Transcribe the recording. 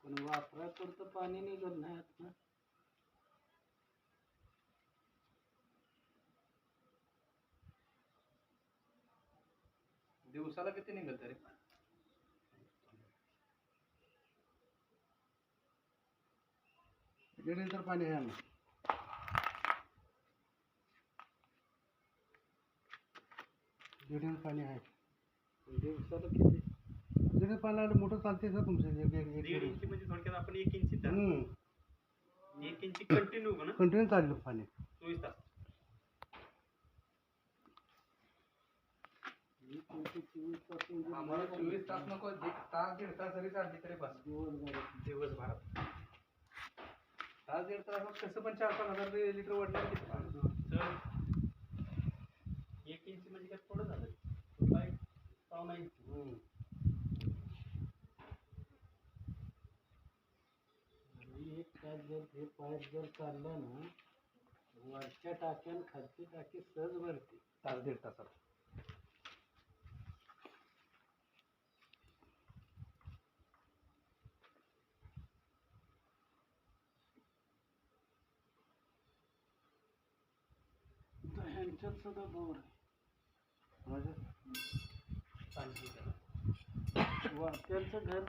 पण वापरापुरतं पाणी निघत नाही आता. दिवसाला किती निघत तरी? दीड लिटर पाणी आहे आम्ही. दीड लिटर पाणी आहे दिवसाला किती? दीड लिटर पाण्याला मोटर चालते सर तुमचं. 1.5 इंची म्हणजे थोडक्यात आपण 1 इंची 1 इंची कंटिन्यू ना, कंटिन्यू चाललं पाणी 24 तास. आम्हाला 24 तास नको, 1 तास 1.5 तास जरी चालली तरी बस. दिवसभरात तास 1.5 तास कसं पण 4-5 हजार लिटर वाटलं किती पाणी. 1 इंची म्हणजे काय थोडं झालं, काय पावणा इंची. एक तास जर हे पाईप जर चाललं ना, वरच्या टाक्यान खालची टाकी सहज भरते तास 1.5 तासात. ह्यांच्यात सुद्धा बोर आहे. माझ्या पाणी त्यांचं घर